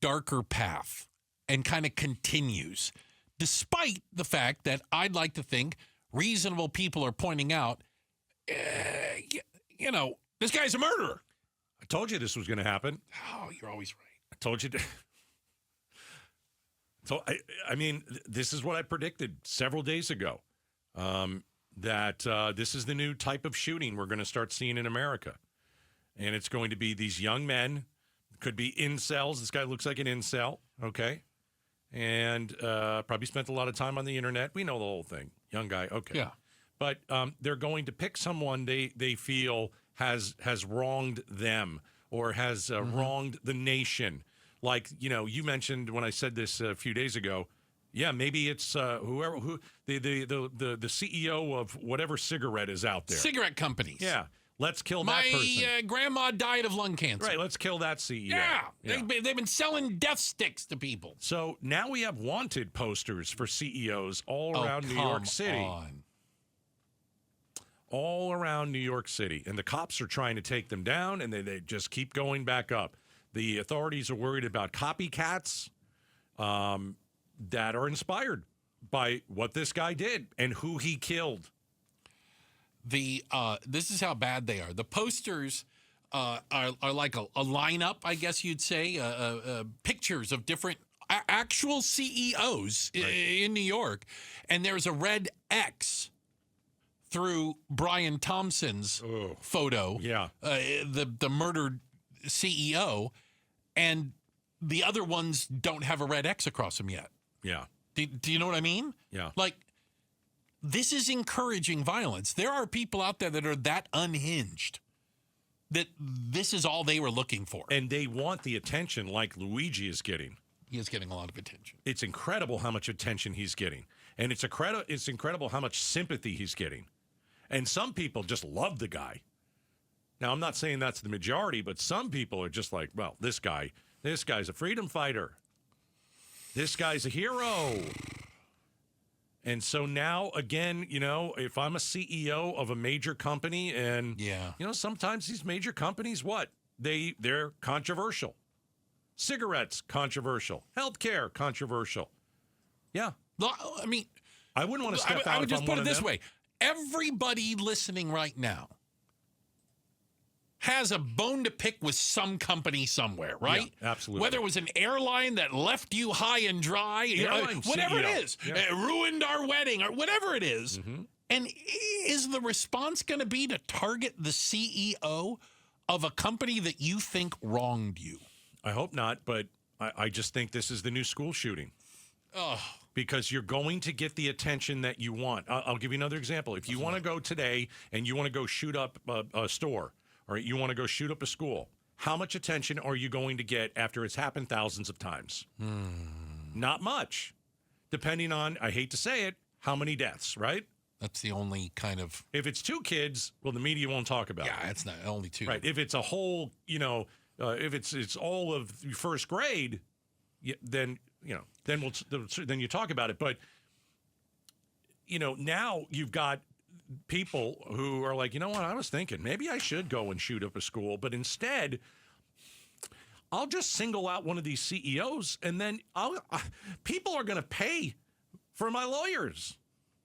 darker path and kind of continues, despite the fact that I'd like to think reasonable people are pointing out, this guy's a murderer. I told you this was going to happen. Oh, you're always right. I told you. So, I mean, this is what I predicted several days ago, that this is the new type of shooting we're going to start seeing in America. And it's going to be these young men, could be incels. This guy looks like an incel, okay? And probably spent a lot of time on the internet. We know the whole thing. Young guy, okay. Yeah. But they're going to pick someone they feel has wronged them or has wronged the nation. Like, you mentioned when I said this a few days ago, yeah, maybe it's the CEO of whatever cigarette is out there. Cigarette companies. Yeah. Let's kill that person. My grandma died of lung cancer. Right, let's kill that CEO. Yeah. They've been selling death sticks to people. So now we have wanted posters for CEOs all around New York City. All around New York City. And the cops are trying to take them down, and they just keep going back up. The authorities are worried about copycats that are inspired by what this guy did and who he killed. This is how bad they are. The posters are like a lineup, I guess you'd say, pictures of different actual CEOs in New York, and there's a red X through Brian Thompson's photo. Yeah, the murdered CEO, and the other ones don't have a red X across them yet. Yeah. Do you know what I mean? Yeah. Like, this is encouraging violence. There are people out there that are that unhinged that this is all they were looking for. And they want the attention like Luigi is getting. He is getting a lot of attention. It's incredible how much attention he's getting. And it's incredible how much sympathy he's getting. And some people just love the guy. Now, I'm not saying that's the majority, but some people are just like, well, this guy's a freedom fighter. This guy's a hero. And so now, again, if I'm a CEO of a major company and, sometimes these major companies, they're controversial. Cigarettes, controversial. Healthcare, controversial. Yeah. I mean, I wouldn't want to step out. I would just put it this them. way. Everybody listening right now has a bone to pick with some company somewhere, right? Yeah, absolutely. Whether it was an airline that left you high and dry, whatever CEO. it is, ruined our wedding, or whatever it is. Mm-hmm. And is the response going to be to target the CEO of a company that you think wronged you? I hope not, but I just think this is the new school shooting. Oh. Because you're going to get the attention that you want. I'll give you another example. If you want to go today and you want to go shoot up a store, or you want to go shoot up a school, how much attention are you going to get after it's happened thousands of times? Not much. Depending on, I hate to say it, how many deaths, right? That's the only kind of... If it's 2 kids, well, the media won't talk about it. Yeah, it's not only 2. Right. If it's a whole, if it's all of first grade, then you talk about it. But, now you've got people who are like, I was thinking maybe I should go and shoot up a school, but instead I'll just single out one of these CEOs, and then people are going to pay for my lawyers,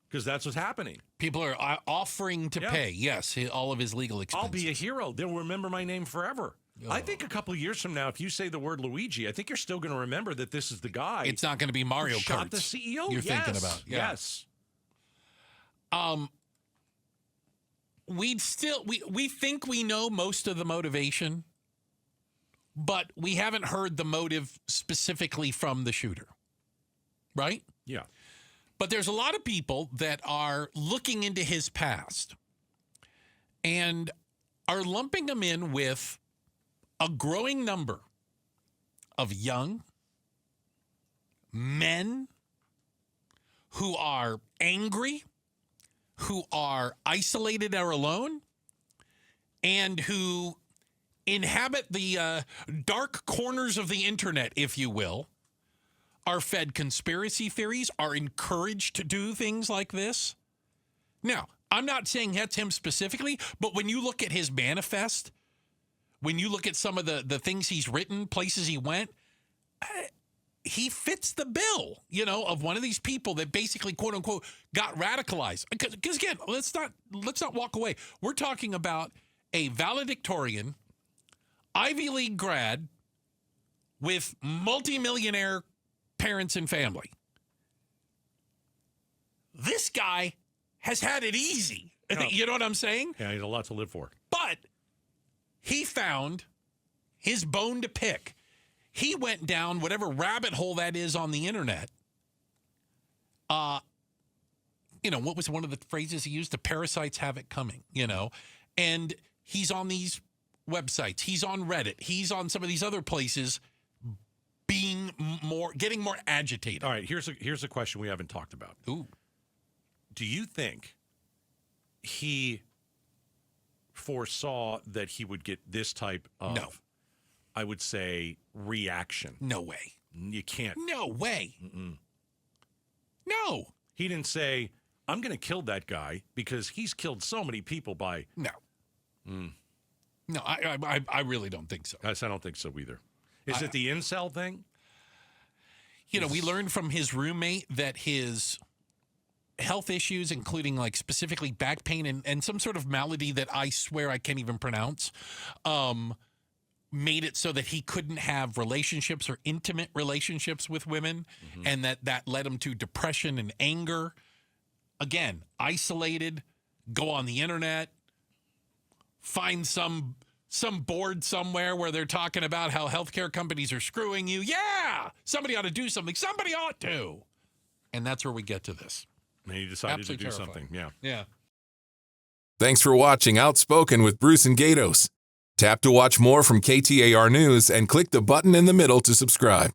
because that's what's happening. People are offering to pay, yes, all of his legal expenses. I'll be a hero. They'll remember my name forever. Oh. I think a couple of years from now, if you say the word Luigi, I think you're still going to remember that this is the guy. It's not going to be Mario Kart. Shot the CEO. You're thinking about. Yeah. Yes. We think we know most of the motivation, but we haven't heard the motive specifically from the shooter, right? Yeah. But there's a lot of people that are looking into his past and are lumping him in with a growing number of young men who are angry, who are isolated or alone, and who inhabit the dark corners of the internet, if you will, are fed conspiracy theories, are encouraged to do things like this. Now, I'm not saying that's him specifically, but when you look at his manifest, when you look at some of the things he's written, places he went, he fits the bill, of one of these people that basically, quote unquote, got radicalized. Because again, let's not walk away. We're talking about a valedictorian, Ivy League grad with multimillionaire parents and family. This guy has had it easy. Oh. You know what I'm saying? Yeah, he's a lot to live for. But he found his bone to pick. He went down whatever rabbit hole that is on the internet. What was one of the phrases he used? The parasites have it coming, And he's on these websites. He's on Reddit. He's on some of these other places getting more agitated. All right, here's a question we haven't talked about. Ooh. Do you think he foresaw that he would get this type of, no. I would say, reaction? No way. You can't. No way. Mm-mm. No. He didn't say, I'm going to kill that guy because he's killed so many people by... No. Mm. No, I really don't think so. I don't think so either. Is it the incel thing? We learned from his roommate that his health issues, including like specifically back pain and some sort of malady that I swear I can't even pronounce, made it so that he couldn't have relationships or intimate relationships with women, and that led him to depression and anger. Again, isolated, go on the internet, find some board somewhere where they're talking about how healthcare companies are screwing you. Yeah, somebody ought to do something. Somebody ought to. And that's where we get to this. And he decided Absolutely to do terrifying. something. Yeah. Yeah. Thanks for watching Outspoken with Bruce and Gaydos. Tap to watch more from KTAR News and click the button in the middle to subscribe.